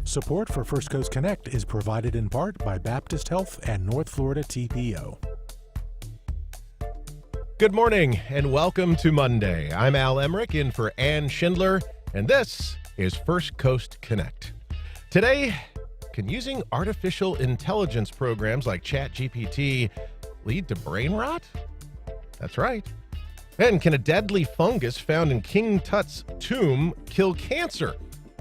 Support for First Coast Connect is provided in part by Baptist Health and North Florida TPO. Good morning and welcome to Monday. I'm Al Emmerich in for Ann Schindler, and this is First Coast Connect. Today, can using artificial intelligence programs like ChatGPT lead to brain rot? That's right. And can a deadly fungus found in King Tut's tomb kill cancer?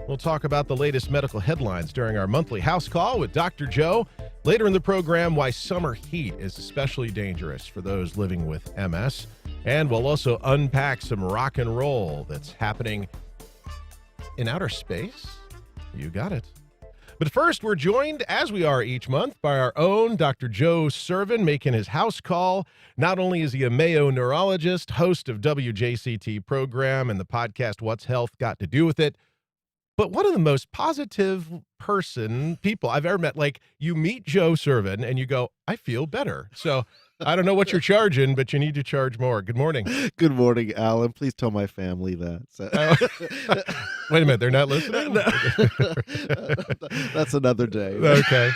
We'll talk about the latest medical headlines during our monthly house call with Dr. Joe. Later in the program, why summer heat is especially dangerous for those living with MS. And we'll also unpack some rock and roll that's happening in outer space. You got it. But first, we're joined, as we are each month, by our own Dr. Joe Sirven making his house call. Not only is he a Mayo neurologist, host of WJCT program and the podcast What's Health Got to Do with It, but one of the most positive people I've ever met. Like, you meet Joe Sirven and you go, I feel better. So I don't know what you're charging, but you need to charge more. Good morning. Good morning, Alan. Please tell my family that. So. Wait a minute. They're not listening? That's another day. Okay.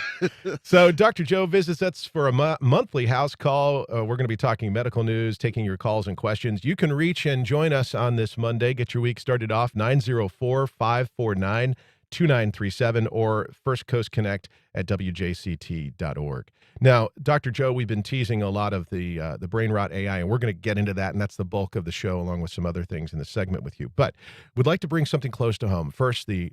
So Dr. Joe visits us for a monthly house call. We're going to be talking medical news, taking your calls and questions. You can reach and join us on this Monday. Get your week started off 904-549-2937 or First Coast Connect at WJCT.org. Now, Dr. Joe, we've been teasing a lot of the brain rot AI, and we're going to get into that, and that's the bulk of the show, along with some other things in the segment with you. But we'd like to bring something close to home. First, the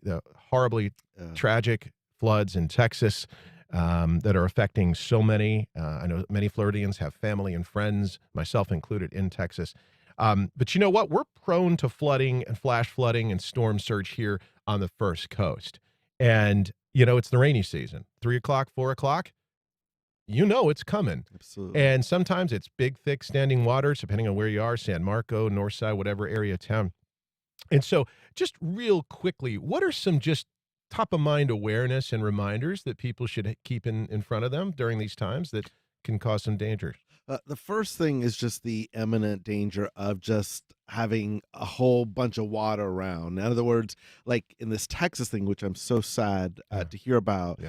horribly tragic floods in Texas that are affecting so many. I know many Floridians have family and friends, myself included, in Texas. But you know what? We're prone to flooding and flash flooding and storm surge here on the First Coast. And, you know, it's the rainy season. 3 o'clock, 4 o'clock. You know it's coming. Absolutely. And sometimes it's big, thick, standing waters, depending on where you are, San Marco, Northside, whatever area of town. And so just real quickly, what are some just top-of-mind awareness and reminders that people should keep in front of them during these times that can cause some danger? The first thing is just the imminent danger of just having a whole bunch of water around. In other words, like in this Texas thing, which I'm so sad to hear about,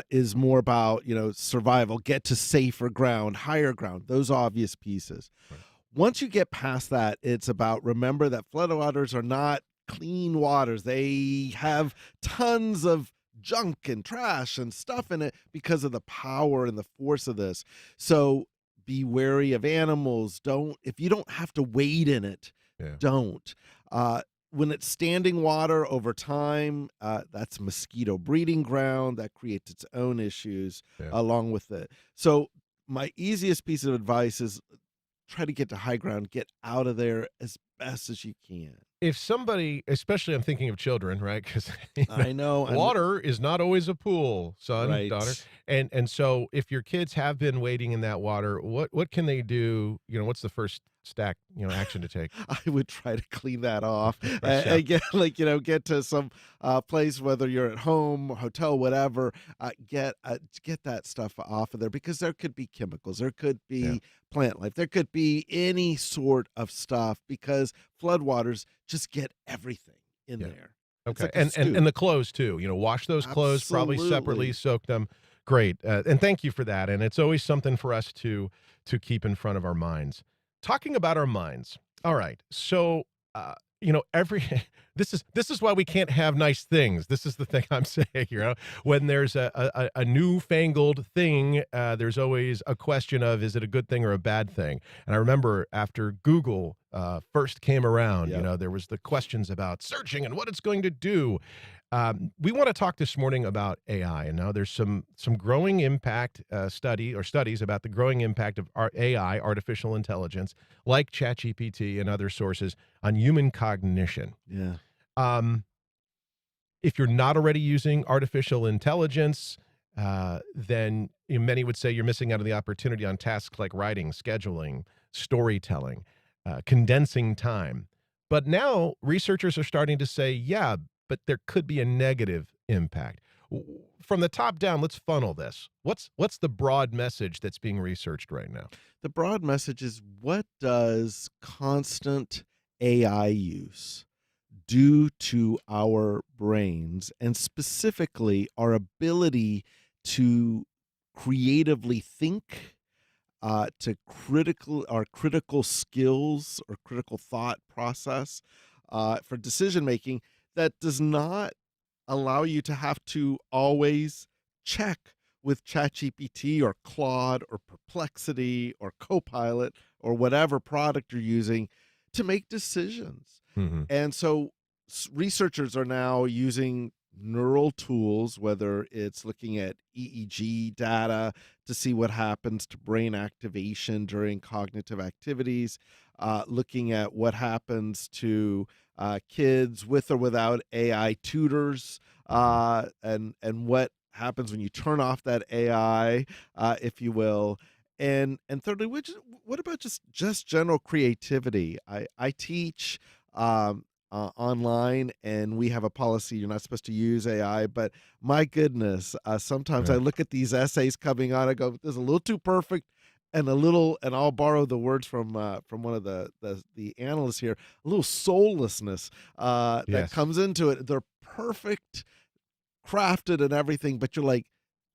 is more about, survival, get to safer ground, higher ground, those obvious pieces. Right. Once you get past that, it's about, remember that floodwaters are not clean waters. They have tons of junk and trash and stuff in it because of the power and the force of this. So be wary of animals. If you don't have to wade in it, don't. When it's standing water over time, that's mosquito breeding ground. That creates its own issues along with it. So my easiest piece of advice is try to get to high ground, get out of there as best as you can. If somebody, especially I'm thinking of children, right? Because I know water is not always a pool, son, right. daughter. And so if your kids have been wading in that water, what can they do? What's the first action to take? I would try to clean that off and get to some place, whether you're at home, hotel, whatever, get that stuff off of there, because there could be chemicals, there could be plant life, there could be any sort of stuff, because floodwaters just get everything in there. Okay. Like and the clothes too, wash those clothes, probably separately, soak them. Great. And thank you for that. And it's always something for us to keep in front of our minds. Talking about our minds. All right. So, this is why we can't have nice things. This is the thing I'm saying, when there's a newfangled thing, there's always a question of, is it a good thing or a bad thing? And I remember after Google first came around, there was the questions about searching and what it's going to do. We want to talk this morning about AI, and now there's some growing impact studies about the growing impact of AI, artificial intelligence, like ChatGPT and other sources, on human cognition. Yeah. If you're not already using artificial intelligence, then many would say you're missing out on the opportunity on tasks like writing, scheduling, storytelling, condensing time. But now researchers are starting to say, but there could be a negative impact. From the top down, let's funnel this. What's the broad message that's being researched right now? The broad message is, what does constant AI use do to our brains, and specifically our ability to creatively think, our critical skills or critical thought process for decision making, that does not allow you to have to always check with ChatGPT or Claude or Perplexity or Copilot or whatever product you're using to make decisions. Hmm. And so researchers are now using neural tools, whether it's looking at EEG data to see what happens to brain activation during cognitive activities, looking at what happens to kids with or without AI tutors, and what happens when you turn off that AI, if you will. And thirdly, what about just general creativity? I teach online, and we have a policy you're not supposed to use AI. But my goodness, sometimes I Right. look at these essays coming on, I go, "This is a little too perfect." And I'll borrow the words from one of the analysts here, a little soullessness that Yes. comes into it. They're perfect, crafted, and everything, but you're like,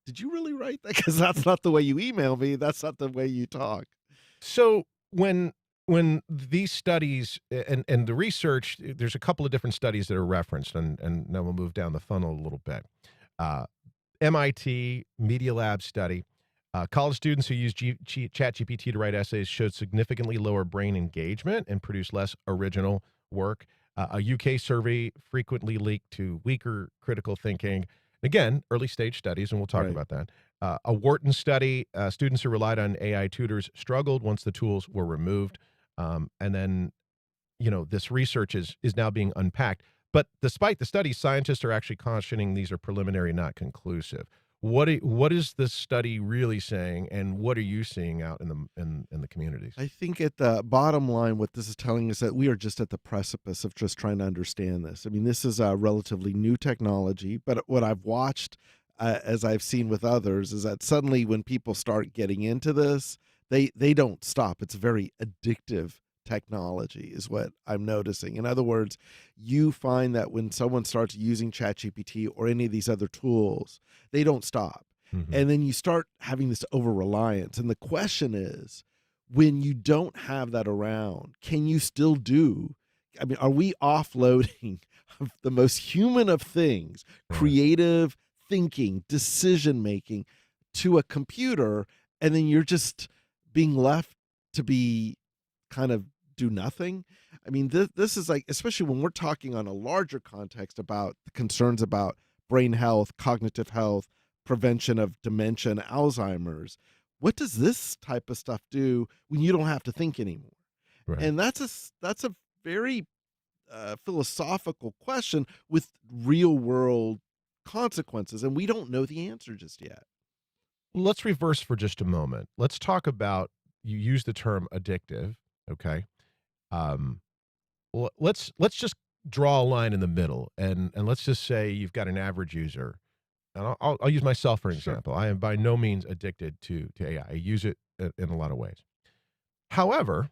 did you really write that? Because that's not the way you email me. That's not the way you talk. So when these studies and the research, there's a couple of different studies that are referenced, and now we'll move down the funnel a little bit. Uh, MIT Media Lab study. College students who use ChatGPT to write essays showed significantly lower brain engagement and produced less original work. A UK survey frequently leaked to weaker critical thinking. Again, early stage studies, and we'll talk Right. about that. A Wharton study, students who relied on AI tutors struggled once the tools were removed. And then, this research is now being unpacked. But despite the study, scientists are actually cautioning these are preliminary, not conclusive. What is this study really saying, and what are you seeing out in the communities? I think at the bottom line, what this is telling us that we are just at the precipice of just trying to understand this. I mean, this is a relatively new technology, but what I've watched, as I've seen with others, is that suddenly when people start getting into this, they don't stop. It's very addictive technology, is what I'm noticing. In other words, you find that when someone starts using ChatGPT or any of these other tools, they don't stop. Mhm. And then you start having this over reliance. And the question is, when you don't have that around, can you still do? I mean, are we offloading the most human of things, Right. creative thinking, decision making, to a computer, and then you're just being left to be kind of do nothing? I mean, this is like, especially when we're talking on a larger context about the concerns about brain health, cognitive health, prevention of dementia and Alzheimer's. What does this type of stuff do when you don't have to think anymore? Right. And that's a very philosophical question with real world consequences, and we don't know the answer just yet. Let's reverse for just a moment. Let's talk about, you use the term addictive, okay? Um, let's just draw a line in the middle, and let's just say you've got an average user, and I'll use myself for Sure. example. I am by no means addicted to AI. I use it in a lot of ways. However,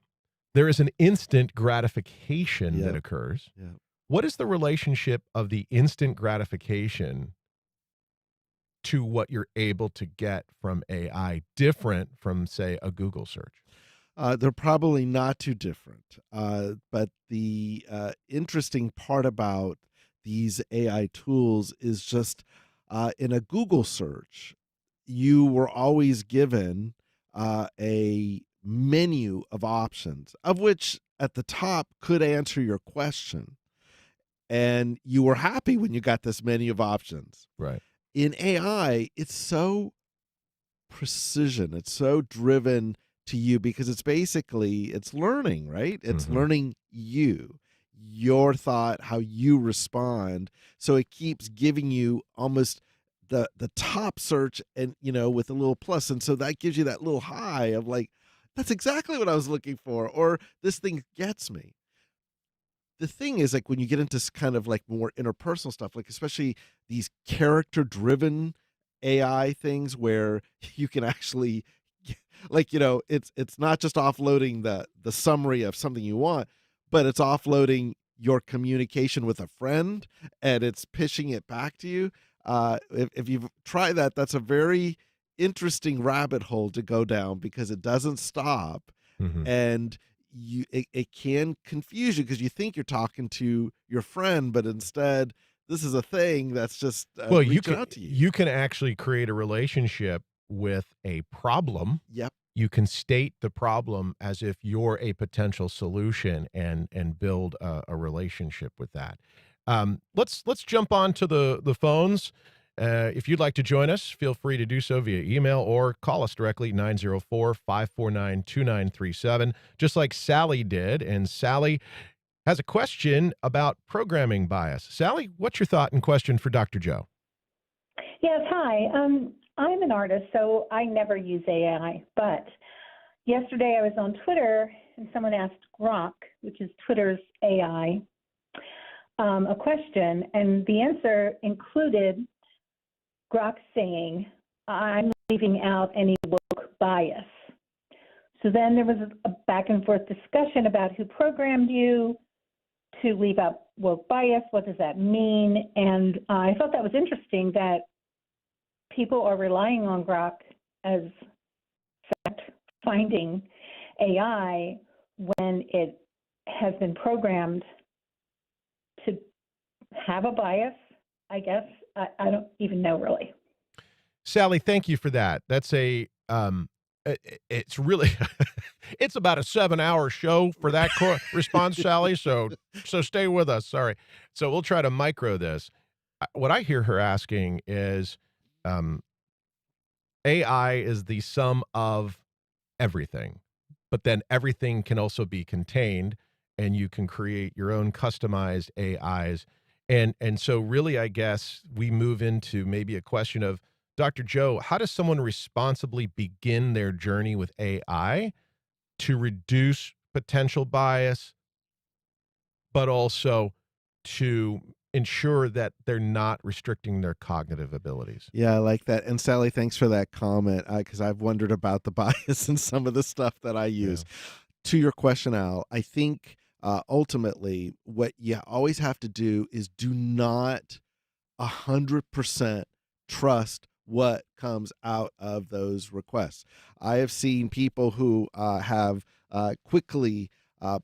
there is an instant gratification that Yeah. occurs. Yeah. What is the relationship of the instant gratification to what you're able to get from AI, different from, say, a Google search? They're probably not too different. But the interesting part about these AI tools is just in a Google search, you were always given a menu of options, of which at the top could answer your question. And you were happy when you got this menu of options. Right. In AI, it's so precision. It's so driven to you because it's learning, right? It's Mhm. learning your thought, how you respond. So it keeps giving you almost the top search, and with a little plus. And so that gives you that little high of like, that's exactly what I was looking for, or this thing gets me. The thing is, like, when you get into kind of like more interpersonal stuff, like especially these character driven AI things where you can actually like, it's not just offloading the summary of something you want, but it's offloading your communication with a friend and it's pitching it back to you. If you've tried that, that's a very interesting rabbit hole to go down because it doesn't stop, Hmm. and it can confuse you because you think you're talking to your friend, but instead this is a thing that's just Well, reaching out to you. you can actually create a relationship with a problem. Yep. You can state the problem as if you're a potential solution and build a relationship with that. Let's jump on to the phones. If you'd like to join us, feel free to do so via email or call us directly, 904-549-2937, just like Sally did. And Sally has a question about programming bias. Sally, what's your thought and question for Dr. Joe? Yes, hi. I'm an artist, so I never use AI. But yesterday I was on Twitter and someone asked Grok, which is Twitter's AI, a question, and the answer included Grok saying, "I'm leaving out any woke bias." So then there was a back and forth discussion about who programmed you to leave out woke bias. What does that mean? And I thought that was interesting that people are relying on Grok as fact-finding AI when it has been programmed to have a bias, I guess. I don't even know, really. Sally, thank you for that. That's it's really, it's about a 7-hour show for that response, Sally. So stay with us. Sorry. So we'll try to micro this. What I hear her asking is, AI is the sum of everything, but then everything can also be contained, and you can create your own customized AIs. And so really, I guess we move into maybe a question of, Dr. Joe, how does someone responsibly begin their journey with AI to reduce potential bias, but also to ensure that they're not restricting their cognitive abilities? Yeah, I like that. And Sally, thanks for that comment because I've wondered about the bias in some of the stuff that I use. To your question, Al, I think ultimately what you always have to do is do not 100% trust what comes out of those requests. I have seen people who have quickly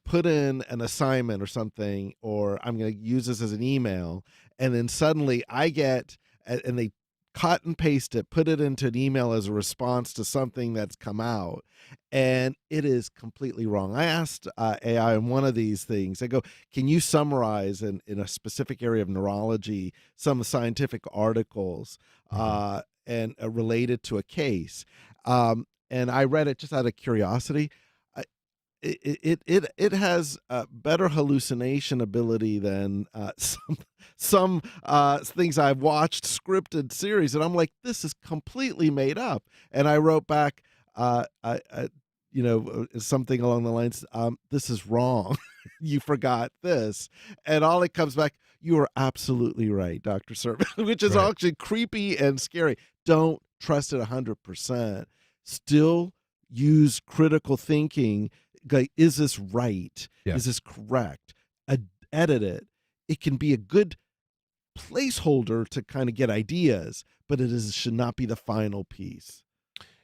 put in an assignment or something, or I'm going to use this as an email, and then suddenly I get, and they cut and paste it, put it into an email as a response to something that's come out, and it is completely wrong. I asked AI on one of these things, I go, can you summarize in a specific area of neurology some scientific articles and related to a case? And I read it just out of curiosity. It has better hallucination ability than some things I've watched scripted series, and I'm like, this is completely made up. And I wrote back, something along the lines, this is wrong. You forgot this, and all it comes back, you are absolutely right, Dr. Sirven, which is Right. actually creepy and scary. Don't trust it 100%. Still use critical thinking. Like, is this right? Yeah. Is this correct? Edit it. It can be a good placeholder to kind of get ideas, but should not be the final piece.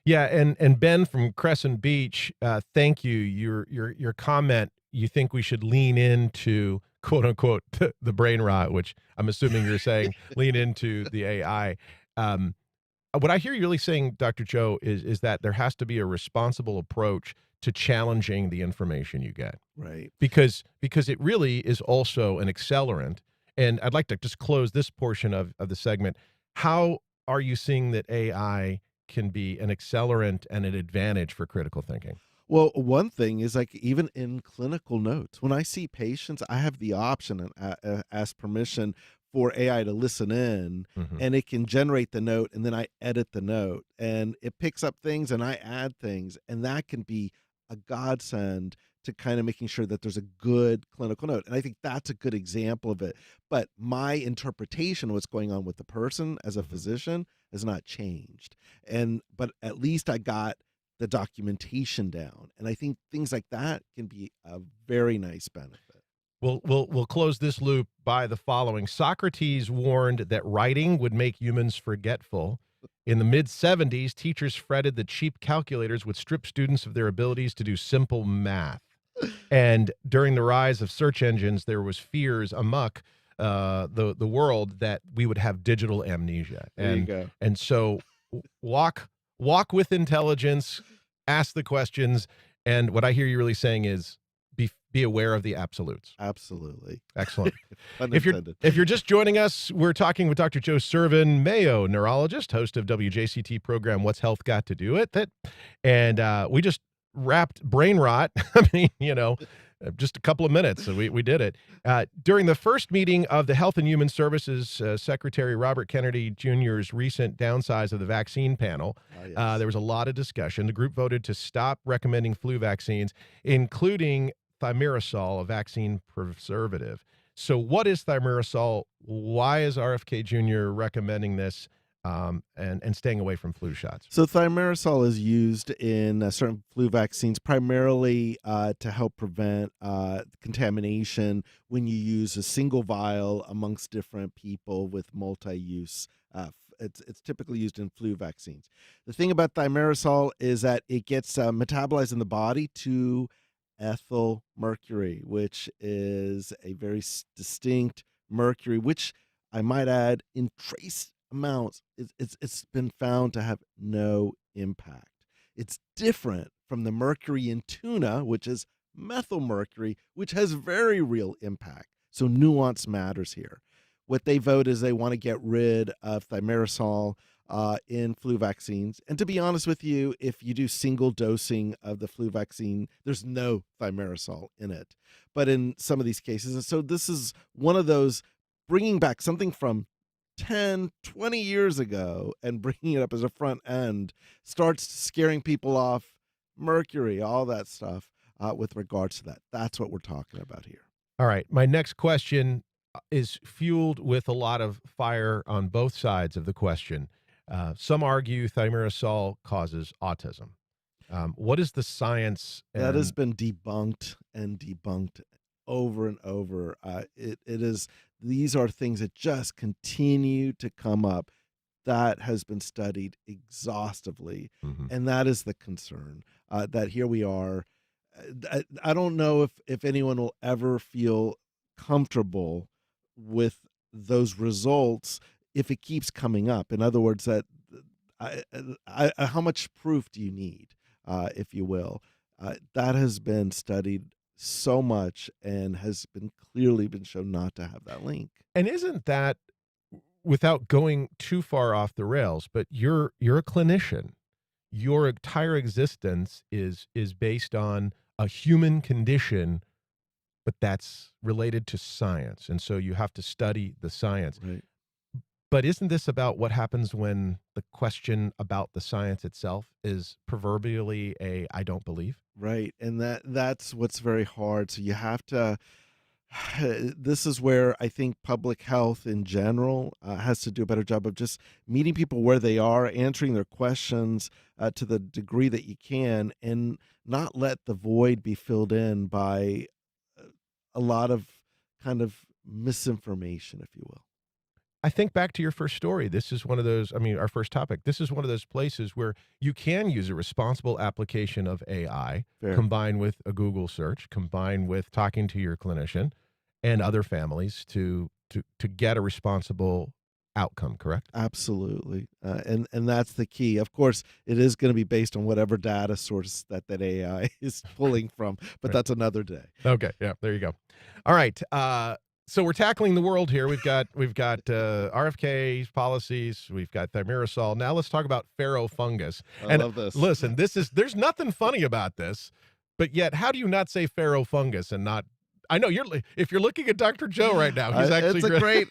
Yeah, and Ben from Crescent Beach, thank you. Your comment. You think we should lean into quote unquote the brain rot, which I'm assuming you're saying lean into the AI. What I hear you really saying, Dr. Joe, is that there has to be a responsible approach to challenging the information you get, Right. because it really is also an accelerant. And I'd like to just close this portion of the segment. How are you seeing that AI can be an accelerant and an advantage for critical thinking? Well, one thing is, like, even in clinical notes, when I see patients, I have the option and ask permission for AI to listen in, and it can generate the note, and then I edit the note, and it picks up things, and I add things, and that can be a godsend to kind of making sure that there's a good clinical note. And I think that's a good example of it. But my interpretation of what's going on with the person as a physician has not changed. But at least I got the documentation down. And I think things like that can be a very nice benefit. We'll close this loop by the following. Socrates warned that writing would make humans forgetful. In the mid-70s, teachers fretted that cheap calculators would strip students of their abilities to do simple math. And during the rise of search engines, there was fears amok the world that we would have digital amnesia. There you go. And so walk with intelligence, ask the questions, and what I hear you really saying is be aware of the absolutes. Absolutely. Excellent. If you're just joining us, we're talking with Dr. Joe Sirven, Mayo neurologist, host of WJCT program What's Health Got to Do With It? And we just wrapped brain rot. I mean, just a couple of minutes, so we did it. During the first meeting of the Health and Human Services Secretary Robert Kennedy Jr.'s recent downsize of the vaccine panel, yes. there was a lot of discussion. The group voted to stop recommending flu vaccines, including thimerosal, a vaccine preservative. So what is thimerosal? Why is RFK Jr. recommending this and staying away from flu shots? So thimerosal is used in certain flu vaccines primarily to help prevent contamination when you use a single vial amongst different people with multi-use. It's typically used in flu vaccines. The thing about thimerosal is that it gets metabolized in the body to ethyl mercury, which is a very distinct mercury, which I might add in trace amounts, it's been found to have no impact. It's different from the mercury in tuna, which is methyl mercury, which has very real impact. So nuance matters here. What they vote is they want to get rid of thimerosal in flu vaccines. And to be honest with you, if you do single dosing of the flu vaccine, there's no thimerosal in it. But in some of these cases, and so this is one of those bringing back something from 10, 20 years ago and bringing it up as a front end starts scaring people off. Mercury, all that stuff with regards to that. That's what we're talking about here. All right. My next question is fueled with a lot of fire on both sides of the question. Some argue thimerosal causes autism. What is the science? That has been debunked and debunked over and over. It is. These are things that just continue to come up. That has been studied exhaustively, and that is the concern. That here we are. I don't know if anyone will ever feel comfortable with those results if it keeps coming up. In other words, that how much proof do you need, if you will? That has been studied so much and has been clearly been shown not to have that link. And isn't that, without going too far off the rails, but you're a clinician. Your entire existence is based on a human condition, but that's related to science. And so you have to study the science. Right. But isn't this about what happens when the question about the science itself is proverbially a I don't believe? Right. And that's what's very hard. So you have to this is where I think public health in general has to do a better job of just meeting people where they are, answering their questions to the degree that you can, and not let the void be filled in by a lot of kind of misinformation, if you will. I think back to your first story. This is one of those, our first topic. This is one of those places where you can use a responsible application of AI combined with a Google search, combined with talking to your clinician and other families to get a responsible outcome, correct? Absolutely. And that's the key. Of course, it is going to be based on whatever data source that AI is pulling from, but that's another day. Okay. Yeah, there you go. All right. So we're tackling the world here. We've got RFK's policies. We've got thimerosal. Now let's talk about ferrofungus. I love this. Listen, there's nothing funny about this, but yet how do you not say ferrofungus and not? I know if you're looking at Dr. Joe right now, he's actually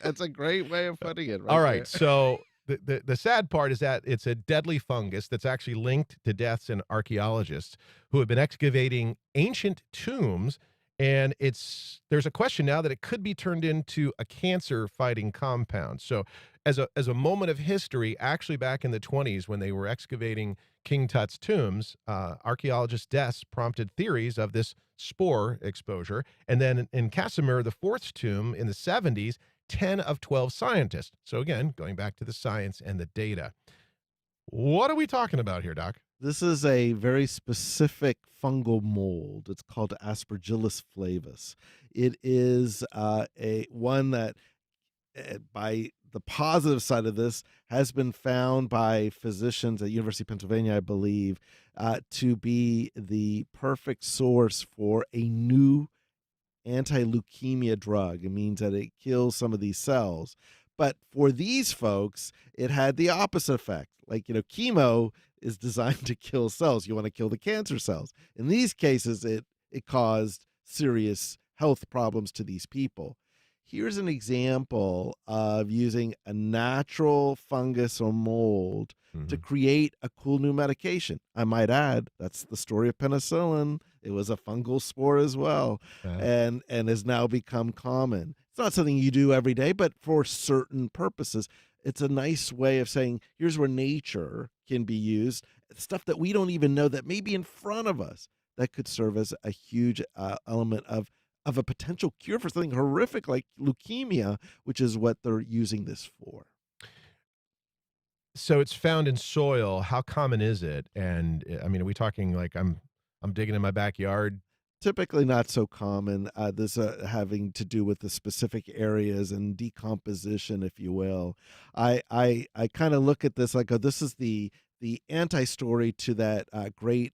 it's a great way of putting it. All right. So the sad part is that it's a deadly fungus that's actually linked to deaths in archaeologists who have been excavating ancient tombs. And there's a question now that it could be turned into a cancer-fighting compound. So as a moment of history, actually back in the 20s when they were excavating King Tut's tombs, archaeologists' deaths prompted theories of this spore exposure. And then in Casimir IV's tomb in the 70s, 10 of 12 scientists. So again, going back to the science and the data. What are we talking about here, Doc? This is a very specific fungal mold. It's called Aspergillus flavus. It is a one that, by the positive side of this, has been found by physicians at University of Pennsylvania, I believe, to be the perfect source for a new anti-leukemia drug. It means that it kills some of these cells. But for these folks, it had the opposite effect. Like, chemo is designed to kill cells. You want to kill the cancer cells. In these cases, it caused serious health problems to these people. Here's an example of using a natural fungus or mold to create a cool new medication. I might add, that's the story of penicillin. It was a fungal spore as well, and has now become common. It's not something you do every day, but for certain purposes, it's a nice way of saying, here's where nature can be used, stuff that we don't even know that may be in front of us that could serve as a huge element of a potential cure for something horrific like leukemia, which is what they're using this for. So it's found in soil. How common is it? And I mean, are we talking like I'm digging in my backyard? Typically not so common. This having to do with the specific areas and decomposition, if you will. I kind of look at this like, oh, this is the anti-story to that great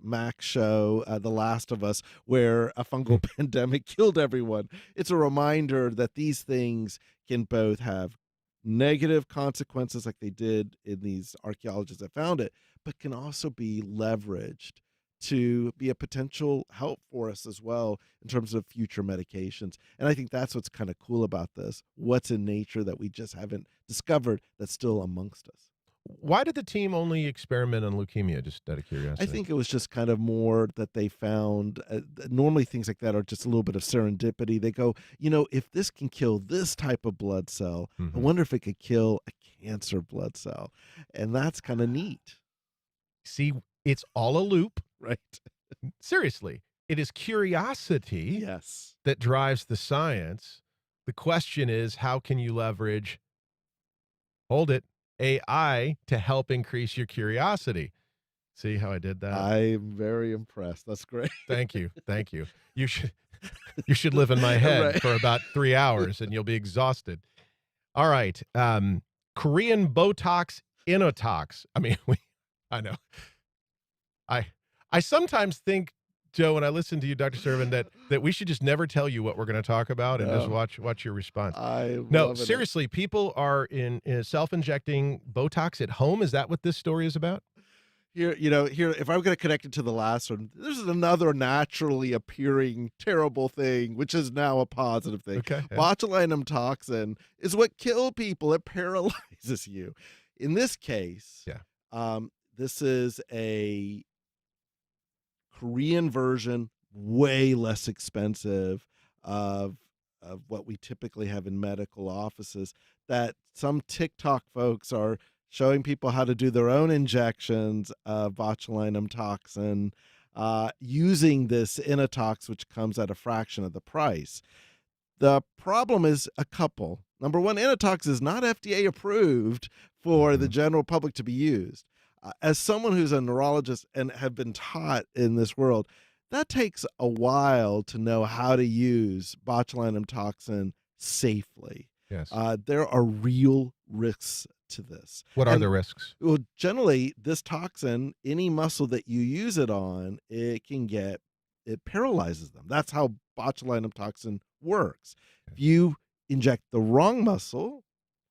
Mac show, The Last of Us, where a fungal pandemic killed everyone. It's a reminder that these things can both have negative consequences like they did in these archaeologists that found it, but can also be leveraged to be a potential help for us as well in terms of future medications. And I think that's what's kind of cool about this. What's in nature that we just haven't discovered that's still amongst us. Why did the team only experiment on leukemia, just out of curiosity? I think it was just kind of more that they found, normally things like that are just a little bit of serendipity. They go, if this can kill this type of blood cell, I wonder if it could kill a cancer blood cell. And that's kind of neat. See, it's all a loop. Right. Seriously, it is curiosity that drives the science. The question is, how can you leverage, hold it, AI to help increase your curiosity? See how I did that? I'm very impressed. That's great. Thank you. Thank you. You should live in my head for about 3 hours and you'll be exhausted. All right. Korean botox, inotox. I mean, I know. I sometimes think, Joe, when I listen to you, Dr. Sirven, that we should just never tell you what we're going to talk about and just watch your response. No, seriously, people are in self-injecting Botox at home. Is that what this story is about? Here, if I'm going to connect it to the last one, this is another naturally appearing terrible thing, which is now a positive thing. Okay. Yeah. Botulinum toxin is what kills people. It paralyzes you. In this case, this is a Korean version, way less expensive of what we typically have in medical offices, that some TikTok folks are showing people how to do their own injections of botulinum toxin using this Inotox, which comes at a fraction of the price. The problem is a couple. Number one, Inotox is not FDA approved for the general public to be used. As someone who's a neurologist and have been taught in this world, that takes a while to know how to use botulinum toxin safely. Yes. There are real risks to this. What are the risks? Well, generally, this toxin, any muscle that you use it on, it paralyzes them. That's how botulinum toxin works. If you inject the wrong muscle,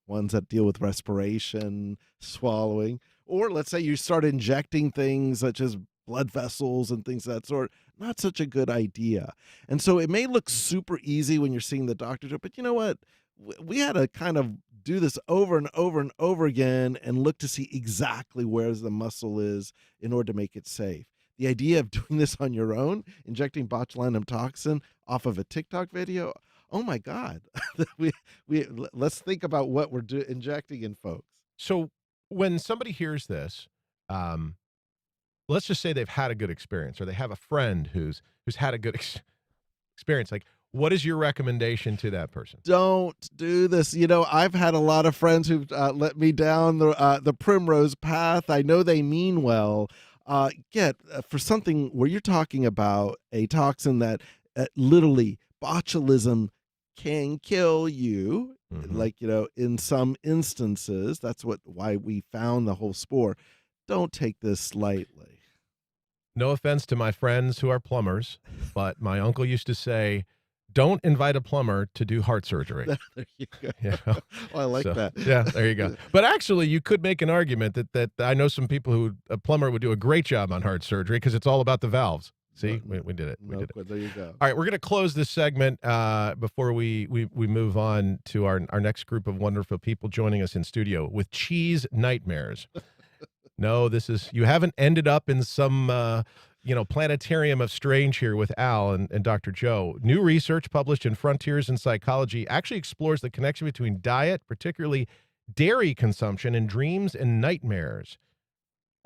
ones that deal with respiration, swallowing, or let's say you start injecting things such as blood vessels and things of that sort, not such a good idea. And so it may look super easy when you're seeing the doctor do it, but you know what? We had to kind of do this over and over and over again and look to see exactly where the muscle is in order to make it safe. The idea of doing this on your own, injecting botulinum toxin off of a TikTok video, oh my God, let's think about what we're injecting in folks. So when somebody hears this, um, let's just say they've had a good experience, or they have a friend who's had a good experience. Like, what is your recommendation to that person? Don't do this. I've had a lot of friends who've let me down the primrose path. I know they mean well. Get for something where you're talking about a toxin that literally botulism can kill you. Mhm. Like, in some instances, that's why we found the whole spore. Don't take this lightly. No offense to my friends who are plumbers, but my uncle used to say, "Don't invite a plumber to do heart surgery." There you go. You know? Well, I like So, that. yeah, there you go. But actually, you could make an argument that I know some people who a plumber would do a great job on heart surgery because it's all about the valves. See, we did it. We did it. There you go. All right, we're going to close this segment before we move on to our next group of wonderful people joining us in studio with cheese nightmares. No, you haven't ended up in some planetarium of strange here with Al and Dr. Joe. New research published in Frontiers in Psychology actually explores the connection between diet, particularly dairy consumption, and dreams and nightmares.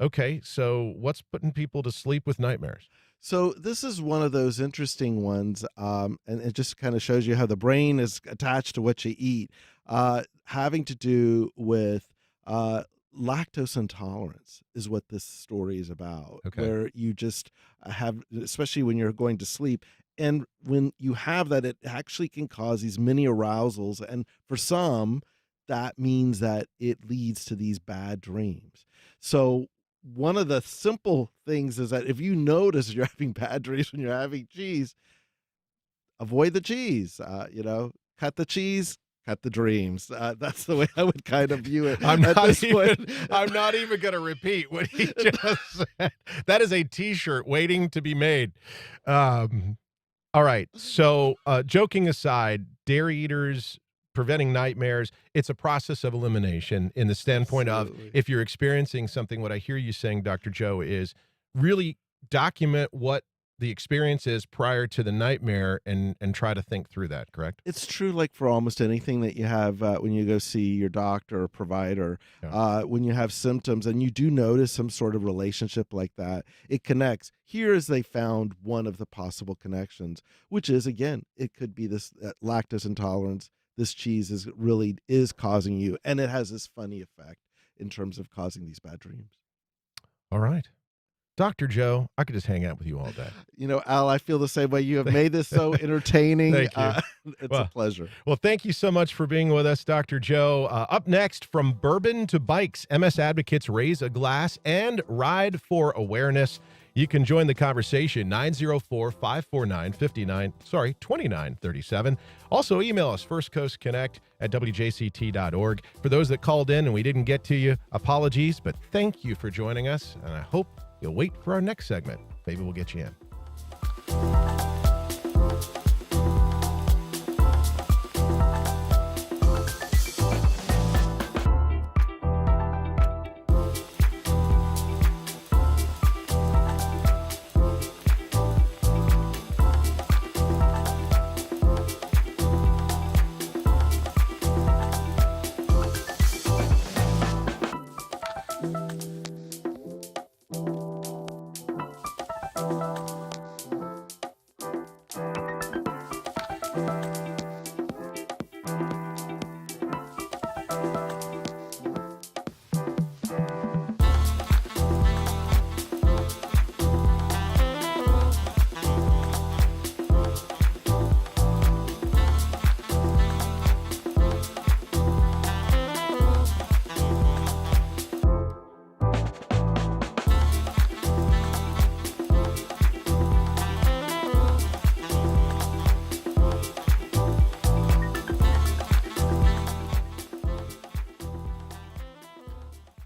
Okay, so what's putting people to sleep with nightmares? So this is one of those interesting ones, and it just kind of shows you how the brain is attached to what you eat, having to do with lactose intolerance is what this story is about, Okay. where you just have, especially when you're going to sleep, and when you have that, it actually can cause these mini arousals, and for some, that means that it leads to these bad dreams. So one of the simple things is that if you notice you're having bad dreams when you're having cheese, avoid the cheese. Cut the cheese, cut the dreams. That's the way I would kind of view it. I'm at not this even. point. I'm not even going to repeat what he just said. That is a T-shirt waiting to be made. All right. So, joking aside, dairy eaters preventing nightmares, it's a process of elimination in the standpoint Absolutely. of if you're experiencing something, what I hear you saying, Dr. Joe, is really document what the experience is prior to the nightmare and try to think through that, correct? It's true, like for almost anything that you have when you go see your doctor or provider, Yeah. when you have symptoms and you do notice some sort of relationship like that, it connects. Here is they found one of the possible connections, which is, again, it could be this lactose intolerance. This cheese is causing you, and it has this funny effect in terms of causing these bad dreams. All right. Dr. Joe, I could just hang out with you all day. Al, I feel the same way. You have made this so entertaining. Thank you. It's a pleasure. Well, thank you so much for being with us, Dr. Joe. Up next, from bourbon to bikes, MS advocates raise a glass and ride for awareness. You can join the conversation, 904-549-2937. Also, email us, firstcoastconnect@wjct.org. For those that called in and we didn't get to you, apologies, but thank you for joining us, and I hope you'll wait for our next segment. Maybe we'll get you in.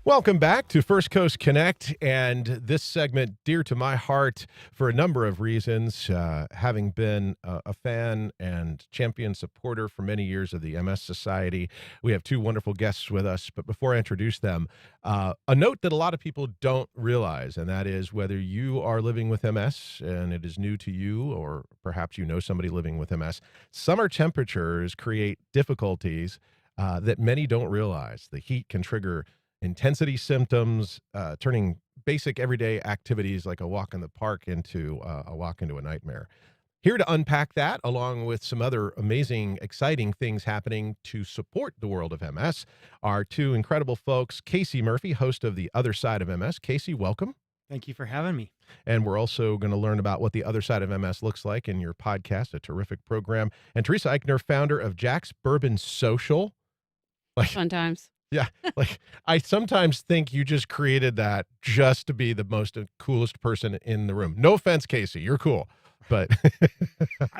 Welcome back to First Coast Connect, and this segment dear to my heart for a number of reasons. Having been a fan and champion supporter for many years of the MS Society, we have two wonderful guests with us. But before I introduce them, a note that a lot of people don't realize, and that is whether you are living with MS and it is new to you, or perhaps you know somebody living with MS, summer temperatures create difficulties that many don't realize. The heat can trigger intensity symptoms, turning basic everyday activities like a walk in the park into a walk into a nightmare. Here to unpack that, along with some other amazing, exciting things happening to support the world of MS, are two incredible folks. Casey Murphy, host of The Other Side of MS. Casey, welcome. Thank you for having me. And we're also going to learn about what The Other Side of MS looks like in your podcast, a terrific program. And Teresa Eichner, founder of Jack's Bourbon Social. Fun times. Yeah, like I sometimes think you just created that just to be the most coolest person in the room. No offense, Casey, you're cool, but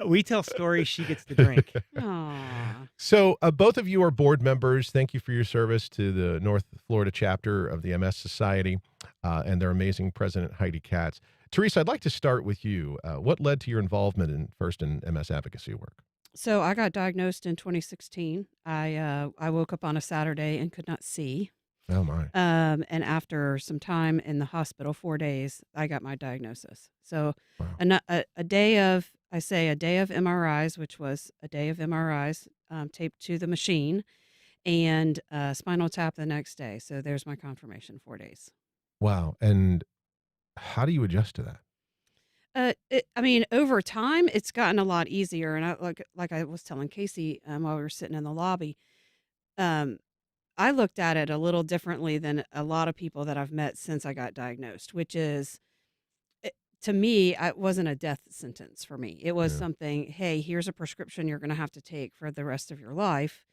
We tell stories, she gets to drink. Aw. So both of you are board members. Thank you for your service to the North Florida chapter of the MS Society and their amazing president, Heidi Katz. Teresa, I'd like to start with you. What led to your involvement in MS advocacy work? So I got diagnosed in 2016. I woke up on a Saturday and could not see. Oh my. And after some time in the hospital, 4 days, I got my diagnosis. So Wow. a day of MRIs, which was a day of MRIs taped to the machine, and spinal tap the next day. So there's my confirmation, 4 days. Wow. And how do you adjust to that? I mean, over time, it's gotten a lot easier. And like I was telling Casey while we were sitting in the lobby, um, I looked at it a little differently than a lot of people that I've met since I got diagnosed, which is, to me, it wasn't a death sentence for me. It was Yeah. something, hey, here's a prescription you're going to have to take for the rest of your life.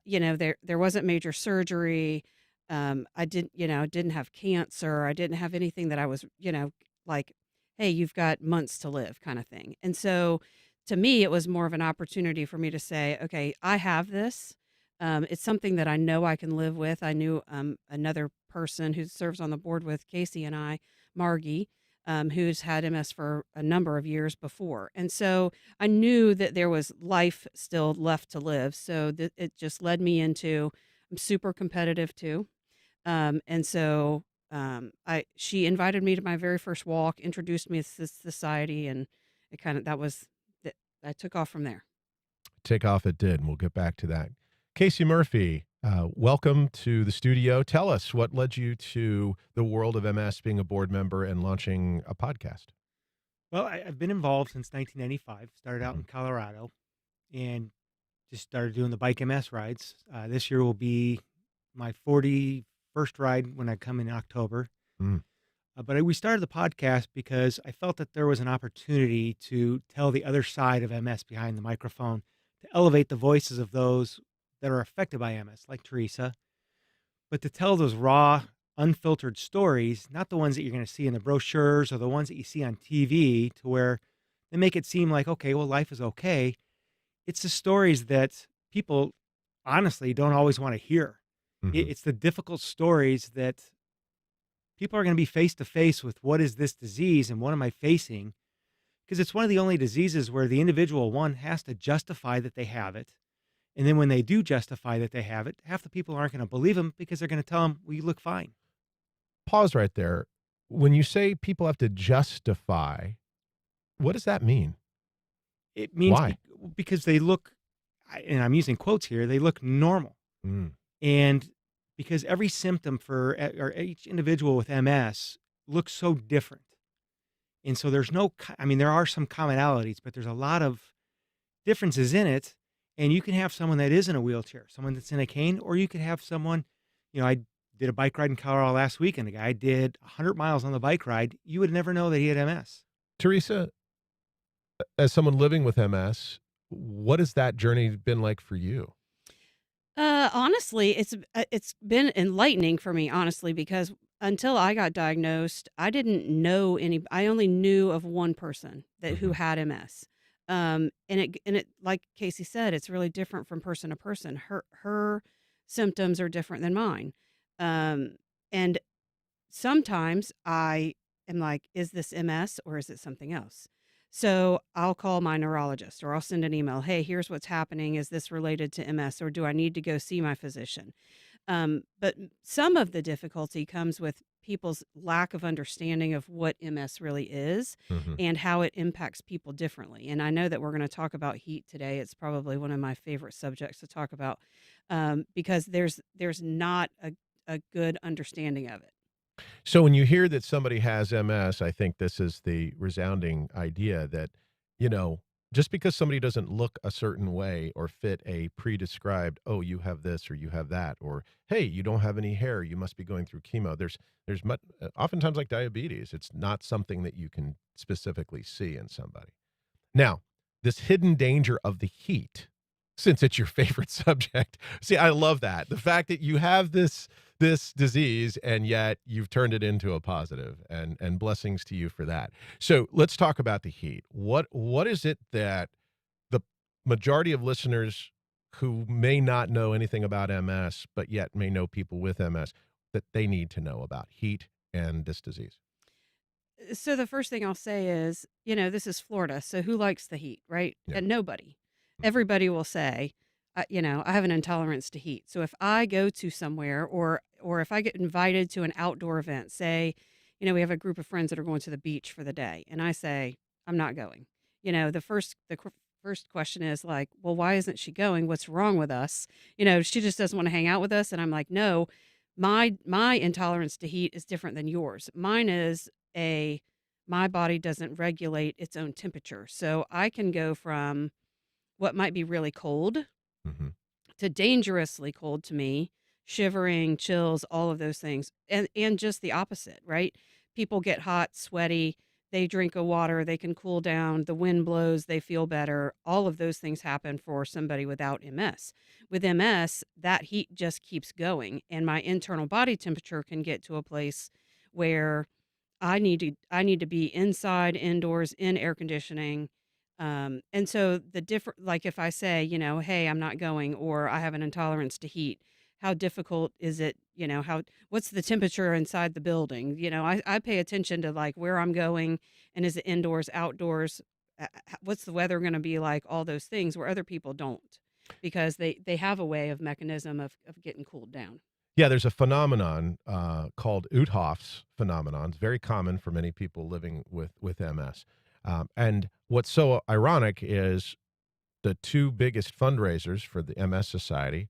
There wasn't major surgery. I didn't have cancer. I didn't have anything that I was, like, hey, you've got months to live kind of thing. And so to me, it was more of an opportunity for me to say, okay, I have this. It's something that I know I can live with. I knew another person who serves on the board with Casey and I, Margie, who's had MS for a number of years before. And so I knew that there was life still left to live. So it just led me into, I'm super competitive too. And so she invited me to my very first walk, introduced me to this society, and I took off from there. Take off it did, and we'll get back to that. Casey Murphy, welcome to the studio. Tell us what led you to the world of MS, being a board member and launching a podcast. Well, I've been involved since 1995. Started out in Colorado and just started doing the bike MS rides. This year will be my 41st ride when I come in October. Mm. But we started the podcast because I felt that there was an opportunity to tell the other side of MS behind the microphone, to elevate the voices of those that are affected by MS, like Teresa, but to tell those raw, unfiltered stories, not the ones that you're going to see in the brochures or the ones that you see on TV, to where they make it seem like, okay, well, life is okay. It's the stories that people honestly don't always want to hear. Mhm. It's the difficult stories that people are going to be face to face with. What is this disease and what am I facing? Because it's one of the only diseases where the individual, one, has to justify that they have it. And then when they do justify that they have it, half the people aren't going to believe them because they're going to tell them, well, you look fine. Pause right there. When you say people have to justify, what does that mean? It means Why? Because they look, and I'm using quotes here, they look normal. Mm. And because every symptom for or each individual with MS looks so different. And so there are some commonalities, but there's a lot of differences in it. And you can have someone that is in a wheelchair, someone that's in a cane, or you could have someone, I did a bike ride in Colorado last week, and the guy did 100 miles on the bike ride. You would never know that he had MS. Teresa, as someone living with MS, what has that journey been like for you? Honestly, it's been enlightening for me, honestly, because until I got diagnosed, I didn't know I only knew of one person who had MS. And it, like Casey said, it's really different from person to person. Her symptoms are different than mine. And sometimes I am like, is this MS or is it something else? So I'll call my neurologist or I'll send an email. Hey, here's what's happening. Is this related to MS or do I need to go see my physician? But some of the difficulty comes with people's lack of understanding of what MS really is Hmm. and how it impacts people differently. And I know that we're going to talk about heat today. It's probably one of my favorite subjects to talk about because there's not a good understanding of it. So when you hear that somebody has MS, I think this is the resounding idea that, you know, just because somebody doesn't look a certain way or fit a pre-described, oh, you have this or you have that, or hey, you don't have any hair, you must be going through chemo. There's much, oftentimes like diabetes, it's not something that you can specifically see in somebody. Now, this hidden danger of the heat, since it's your favorite subject. See, I love that. The fact that you have this disease and yet you've turned it into a positive, and blessings to you for that. So let's talk about the heat. What is it that the majority of listeners who may not know anything about MS, but yet may know people with MS, that they need to know about heat and this disease? So the first thing I'll say is, this is Florida, so who likes the heat, right? Yeah. And nobody. Everybody will say, I have an intolerance to heat. So if I go to somewhere or if I get invited to an outdoor event, say, we have a group of friends that are going to the beach for the day, and I say, I'm not going. The first question is like, well, why isn't she going? What's wrong with us? She just doesn't want to hang out with us. And I'm like, no, my intolerance to heat is different than yours. Mine is my body doesn't regulate its own temperature. So I can go from what might be really cold Hmm. to dangerously cold to me, shivering, chills, all of those things. And just the opposite, right? People get hot, sweaty, they drink a water, they can cool down, the wind blows, they feel better. All of those things happen for somebody without MS. With MS, that heat just keeps going, and my internal body temperature can get to a place where I need to be inside, indoors, in air conditioning. And so the different, like if I say, hey, I'm not going, or I have an intolerance to heat, how difficult is it? What's the temperature inside the building? I pay attention to like where I'm going and is it indoors, outdoors? What's the weather going to be like? All those things where other people don't, because they have a way of mechanism of getting cooled down. Yeah, there's a phenomenon called Uthoff's phenomenon. It's very common for many people living with MS. And what's so ironic is the two biggest fundraisers for the MS Society.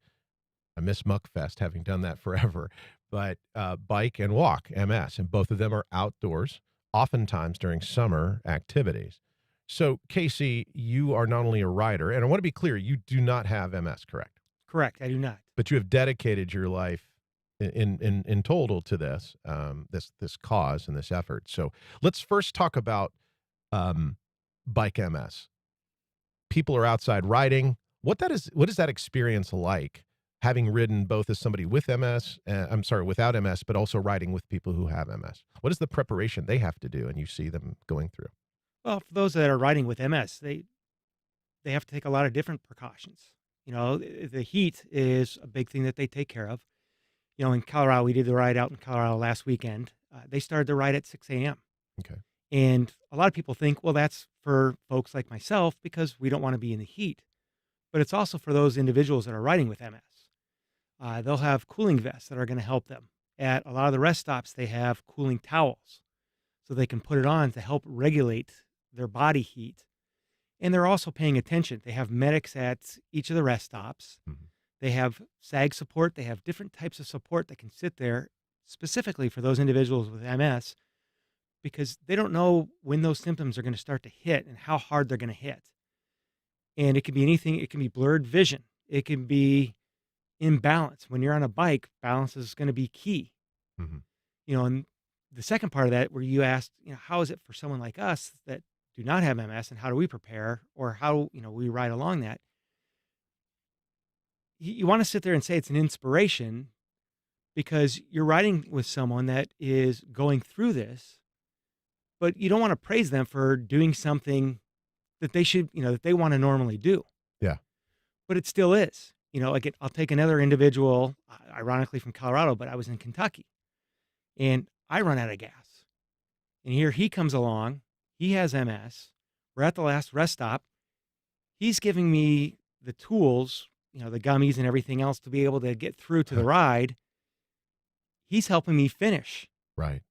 I miss Muckfest, having done that forever, but Bike and Walk MS, and both of them are outdoors, oftentimes during summer activities. So, Casey, you are not only a writer, and I want to be clear, you do not have MS, correct? Correct. I do not. But you have dedicated your life in total to this this cause and this effort. So let's first talk about Bike MS. People are outside riding. What is that experience like? Having ridden both as somebody with MS, without MS, but also riding with people who have MS. What is the preparation they have to do, and you see them going through? Well, for those that are riding with MS, they have to take a lot of different precautions. The heat is a big thing that they take care of. In Colorado, we did the ride out in Colorado last weekend. They started the ride at 6 a.m. Okay. And a lot of people think, well, that's for folks like myself because we don't want to be in the heat. But it's also for those individuals that are riding with MS. They'll have cooling vests that are going to help them. At a lot of the rest stops, they have cooling towels so they can put it on to help regulate their body heat. And they're also paying attention. They have medics at each of the rest stops. Mhm. They have SAG support. They have different types of support that can sit there specifically for those individuals with MS because they don't know when those symptoms are going to start to hit and how hard they're going to hit. And it can be anything. It can be blurred vision. It can be imbalance. When you're on a bike, balance is going to be key. Mhm. And the second part of that, where you asked, how is it for someone like us that do not have MS and how do we prepare or how, we ride along that? You want to sit there and say it's an inspiration because you're riding with someone that is going through this, but you don't want to praise them for doing something that they should, that they want to normally do. Yeah. But it still is. Like I'll take another individual, ironically from Colorado, but I was in Kentucky. and I run out of gas. And here he comes along. He has MS. We're at the last rest stop. He's giving me the tools, the gummies and everything else to be able to get through to the ride. He's helping me finish. Right.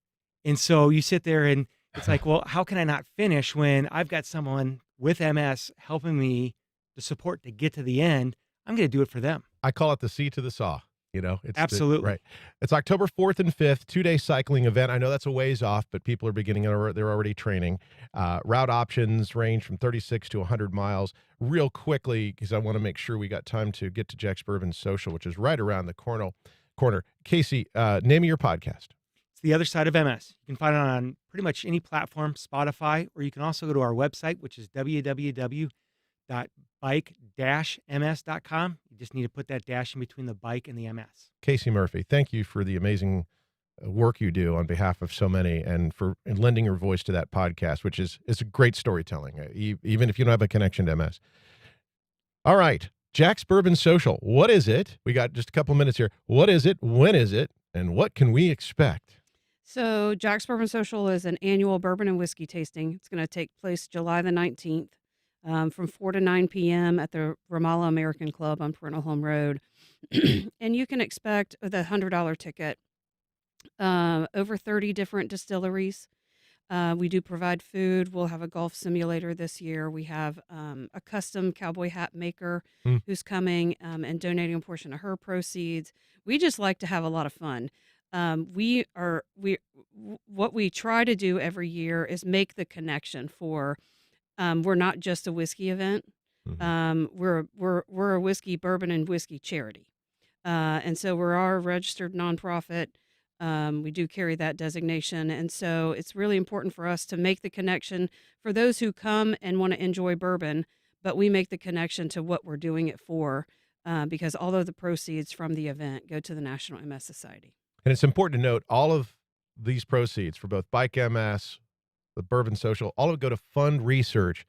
And so you sit there and it's like, well, how can I not finish when I've got someone with MS helping me the support to get to the end? I'm going to do it for them. I call it the C to the saw. It's Absolutely. right. It's October 4th and 5th, 2-day cycling event. I know that's a ways off, but people are they're already training. Route options range from 36 to 100 miles. Real quickly, because I want to make sure we got time to get to Jack's Bourbon Social, which is right around the corner. Casey, name of your podcast. It's The Other Side of MS. You can find it on pretty much any platform, Spotify, or you can also go to our website, which is www.bike-ms.com. You just need to put that dash in between the bike and the MS. Casey Murphy, thank you for the amazing work you do on behalf of so many and for lending your voice to that podcast, which is a great storytelling, even if you don't have a connection to MS. All right, Jack's Bourbon Social. What is it? We got just a couple minutes here. What is it? When is it? And what can we expect? So Jack's Bourbon Social is an annual bourbon and whiskey tasting. It's going to take place July the 19th from 4 to 9 p.m. at the Ramallah American Club on Parental Home Road. And you can expect the $100 ticket over 30 different distilleries. We do provide food. We'll have a golf simulator this year. We have a custom cowboy hat maker who's coming and donating a portion of her proceeds. We just like to have a lot of fun. What we try to do every year is make the connection for, we're not just a whiskey event. We're a whiskey, bourbon, and whiskey charity. And so we're our registered nonprofit. We do carry that designation. And so it's really important for us to make the connection for those who come and want to enjoy bourbon, but we make the connection to what we're doing it for, because all of the proceeds from the event go to the National MS Society. And it's important to note all of these proceeds for both Bike MS, the Bourbon Social, all of it go to fund research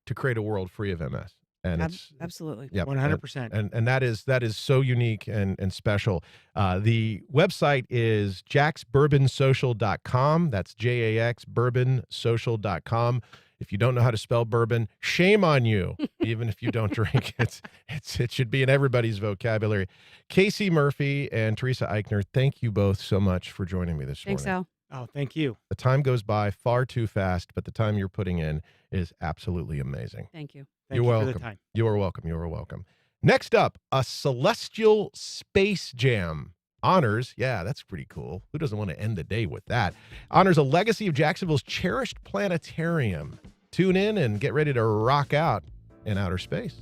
to create a world free of MS. And it's absolutely, yeah, 100%. And that is so unique and special. The website is jacksbourbonsocial.com. That's JAX bourbonsocial.com. If you don't know how to spell bourbon, shame on you. Even if you don't drink, it should be in everybody's vocabulary. Casey Murphy and Teresa Eichner, thank you both so much for joining me this morning. Thanks, Al. Oh, thank you. The time goes by far too fast, but the time you're putting in is absolutely amazing. Thank you. You're welcome. For the time. You are welcome. You are welcome. Next up, a celestial space jam. Honors, yeah, that's pretty cool. Who doesn't want to end the day with that? Honors a legacy of Jacksonville's cherished planetarium. Tune in and get ready to rock out in outer space.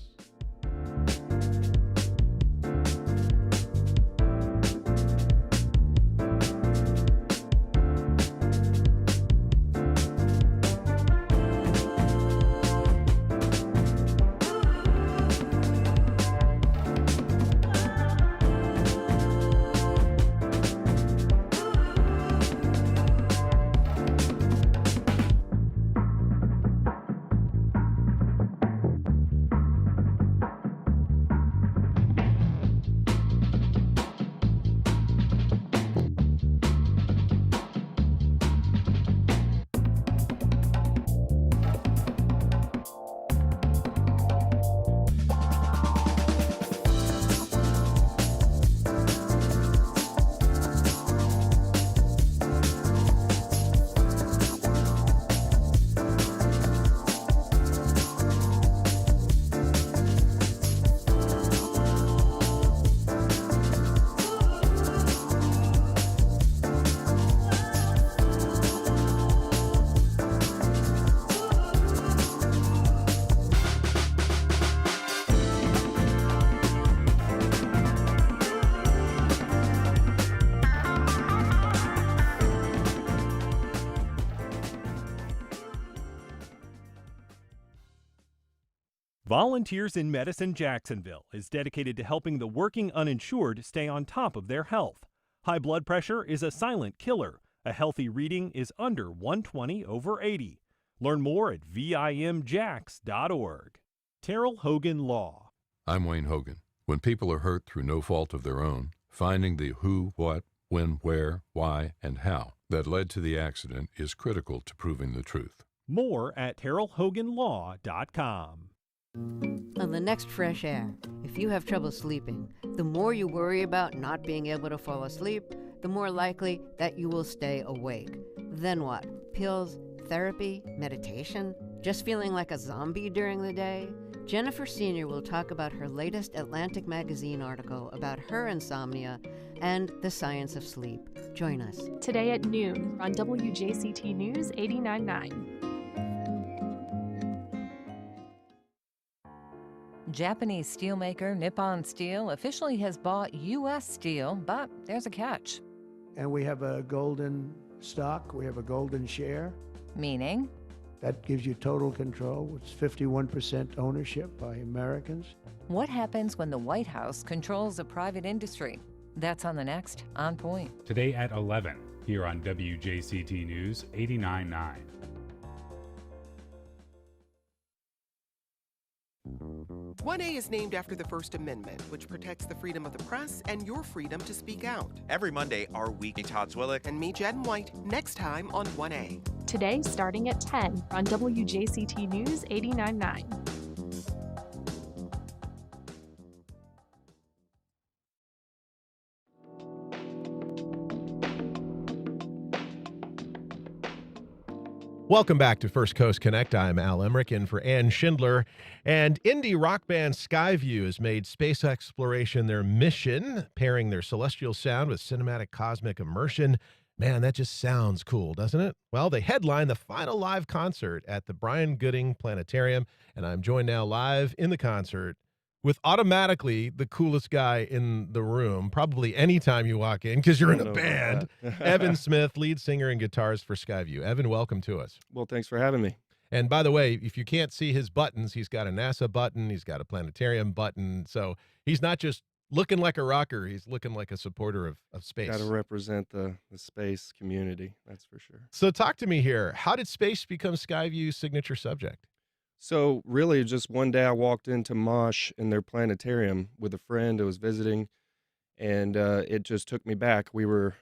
Volunteers in Medicine Jacksonville is dedicated to helping the working uninsured stay on top of their health. High blood pressure is a silent killer. A healthy reading is under 120/80. Learn more at vimjax.org. Terrell Hogan Law. I'm Wayne Hogan. When people are hurt through no fault of their own, finding the who, what, when, where, why, and how that led to the accident is critical to proving the truth. More at TerrellHoganLaw.com. On the next Fresh Air, if you have trouble sleeping, the more you worry about not being able to fall asleep, the more likely that you will stay awake. Then what? Pills, therapy, meditation? Just feeling like a zombie during the day? Jennifer Senior will talk about her latest Atlantic Magazine article about her insomnia and the science of sleep. Join us. Today at noon on WJCT News 89.9. Japanese steelmaker Nippon Steel officially has bought U.S. steel, but there's a catch. And we have a golden stock, we have a golden share. Meaning? That gives you total control. It's 51% ownership by Americans. What happens when the White House controls a private industry? That's on the next On Point. Today at 11, here on WJCT News 89.9. One A is named after the First Amendment, which protects the freedom of the press and your freedom to speak out. Every Monday, our weekly Todd Zwillick and me, Jen White, next time on 1A. Today, starting at 10 on WJCT News 89.9. Welcome back to First Coast Connect. I'm Al Emmerich in for Ann Schindler. And indie rock band Skyview has made space exploration their mission, pairing their celestial sound with cinematic cosmic immersion. Man, that just sounds cool, doesn't it? Well, they headline the final live concert at the Brian Gooding Planetarium, and I'm joined now live in the concert with automatically the coolest guy in the room, probably anytime you walk in, because you're in a band. Evan Smith, lead singer and guitarist for Skyview. Evan, welcome to us. Well, thanks for having me. And by the way, if you can't see his buttons, he's got a NASA button, he's got a planetarium button. So he's not just looking like a rocker, he's looking like a supporter of space. Got to represent the space community, that's for sure. So talk to me here. How did space become Skyview's signature subject? So really, just one day I walked into Mosh in their planetarium with a friend who was visiting, and it just took me back. We were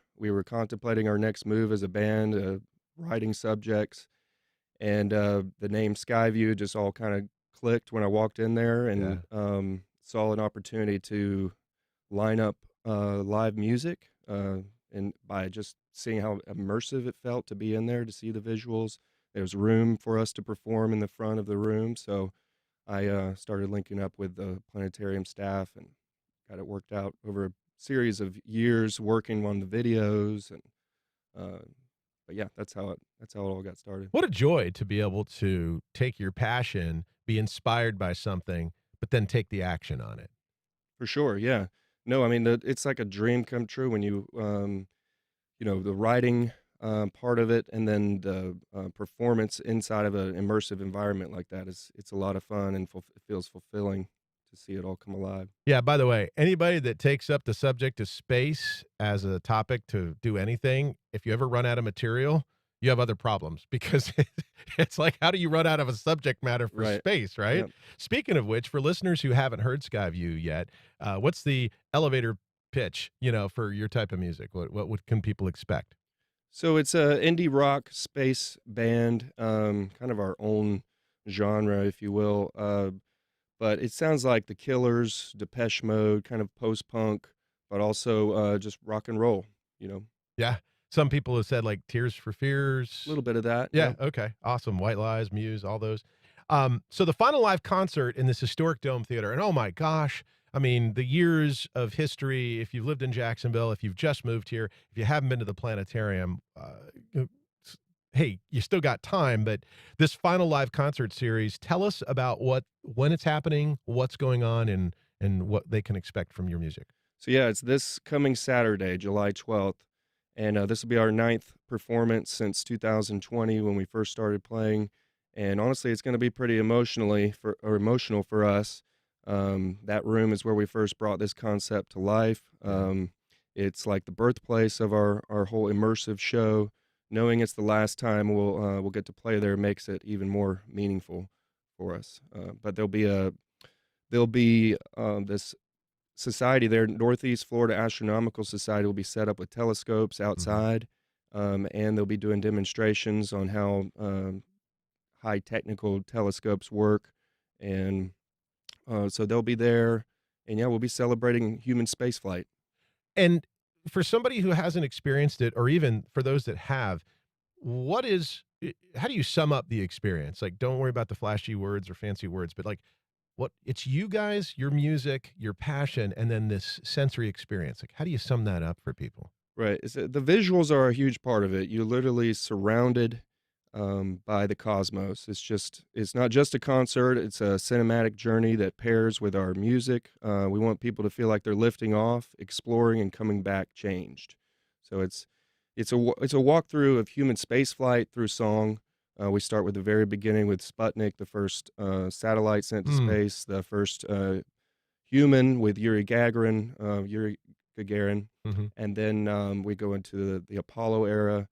contemplating our next move as a band, writing subjects, and the name Skyview just all kind of clicked when I walked in there and saw an opportunity to line up live music, and by just seeing how immersive it felt to be in there, to see the visuals. There's room for us to perform in the front of the room, so I started linking up with the planetarium staff and got it worked out over a series of years working on the videos, and but yeah, that's how it all got started. What a joy to be able to take your passion, be inspired by something, but then take the action on it. For sure, yeah. No, I mean it's like a dream come true when you the writing part of it, and then the performance inside of an immersive environment like that it's a lot of fun, and it feels fulfilling to see it all come alive. Yeah, by the way, anybody that takes up the subject of space as a topic to do anything, if you ever run out of material, you have other problems, because it's like, how do you run out of a subject matter for space, right? Yep. Speaking of which, for listeners who haven't heard Skyview yet, what's the elevator pitch, for your type of music? What can people expect? So it's a indie rock space band, kind of our own genre, if you will. But it sounds like The Killers, Depeche Mode, kind of post-punk, but also just rock and roll, Yeah. Some people have said like Tears for Fears. A little bit of that. Yeah. Okay. Awesome. White Lies, Muse, all those. So the final live concert in this historic Dome Theater, and oh my gosh, I mean, the years of history, if you've lived in Jacksonville, if you've just moved here, if you haven't been to the planetarium, hey, you still got time, but this final live concert series, tell us about when it's happening, what's going on, and what they can expect from your music. So yeah, it's this coming Saturday, July 12th, and this will be our 9th performance since 2020 when we first started playing, and honestly, it's going to be pretty emotional for us. That room is where we first brought this concept to life. It's like the birthplace of our whole immersive show. Knowing it's the last time we'll get to play there makes it even more meaningful for us. But there'll be this society there, Northeast Florida Astronomical Society, will be set up with telescopes outside, and they'll be doing demonstrations on how high technical telescopes work. And so they'll be there, and yeah, we'll be celebrating human spaceflight. And for somebody who hasn't experienced it, or even for those that have, how do you sum up the experience? Like, don't worry about the flashy words or fancy words, but like, it's you guys, your music, your passion, and then this sensory experience. Like, how do you sum that up for people? Right. The visuals are a huge part of it. You're literally surrounded by the cosmos. It's not just a concert. It's a cinematic journey that pairs with our music. We want people to feel like they're lifting off, exploring, and coming back changed. So it's a walkthrough of human spaceflight through song. We start with the very beginning with Sputnik, the first satellite sent to space, the first human with Yuri Gagarin, and then we go into the Apollo era,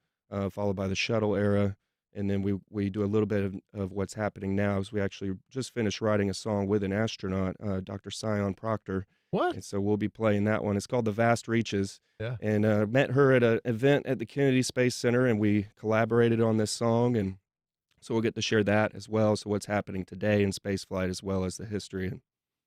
followed by the shuttle era, and then we do a little bit of what's happening now. As we actually just finished writing a song with an astronaut, Dr. Sion Proctor. What? And so we'll be playing that one. It's called The Vast Reaches. Yeah. And met her at an event at the Kennedy Space Center, and we collaborated on this song, and so we'll get to share that as well. So what's happening today in spaceflight, as well as the history.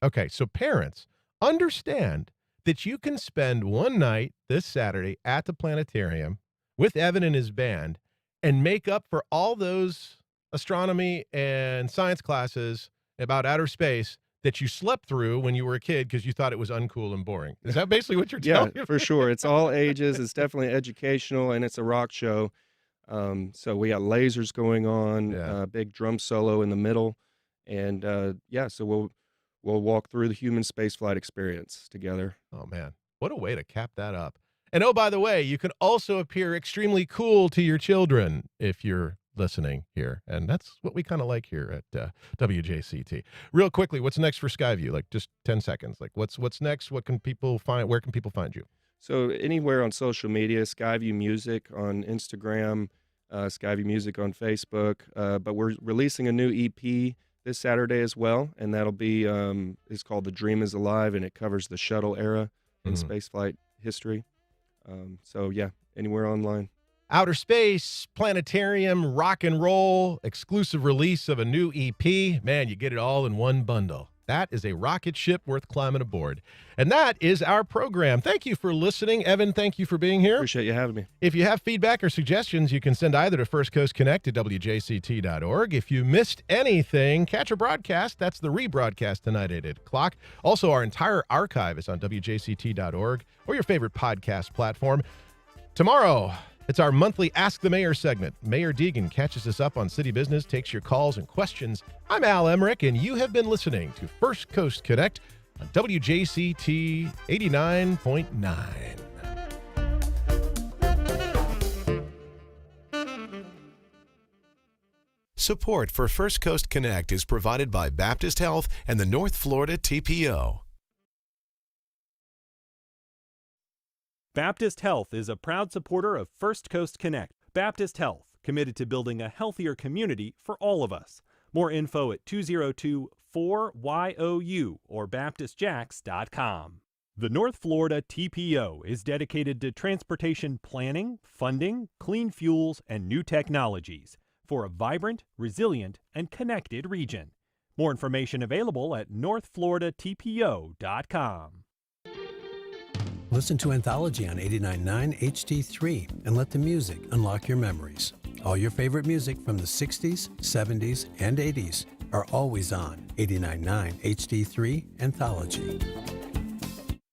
Okay, so parents, understand that you can spend one night this Saturday at the planetarium with Evan and his band and make up for all those astronomy and science classes about outer space that you slept through when you were a kid because you thought it was uncool and boring. Is that basically what you're telling me? Yeah, for sure. It's all ages. It's definitely educational, and it's a rock show. So we got lasers going on, big drum solo in the middle, and so we'll walk through the human spaceflight experience together. Oh man, what a way to cap that up! And oh, by the way, you can also appear extremely cool to your children if you're listening here, and that's what we kind of like here at WJCT. Real quickly, what's next for Skyview? Like just 10 seconds. Like what's next? What can people find? Where can people find you? So anywhere on social media, Skyview Music on Instagram, Skyview Music on Facebook. But we're releasing a new EP this Saturday as well, and that'll be it's called The Dream Is Alive, and it covers the shuttle era in spaceflight history. So yeah, anywhere online. Outer space, planetarium, rock and roll, exclusive release of a new EP. Man, you get it all in one bundle. That is a rocket ship worth climbing aboard. And that is our program. Thank you for listening. Evan, thank you for being here. Appreciate you having me. If you have feedback or suggestions, you can send either to First Coast Connect at WJCT.org. If you missed anything, catch a broadcast. That's the rebroadcast tonight at 8 o'clock. Also, our entire archive is on WJCT.org or your favorite podcast platform. Tomorrow, it's our monthly Ask the Mayor segment. Mayor Deegan catches us up on city business, takes your calls and questions. I'm Al Emmerich, and you have been listening to First Coast Connect on WJCT 89.9. Support for First Coast Connect is provided by Baptist Health and the North Florida TPO. Baptist Health is a proud supporter of First Coast Connect. Baptist Health, committed to building a healthier community for all of us. More info at 202-4YOU or baptistjacks.com. The North Florida TPO is dedicated to transportation planning, funding, clean fuels, and new technologies for a vibrant, resilient, and connected region. More information available at northfloridatpo.com. Listen to Anthology on 89.9 HD3 and let the music unlock your memories. All your favorite music from the 60s, 70s, and 80s are always on 89.9 HD3 Anthology.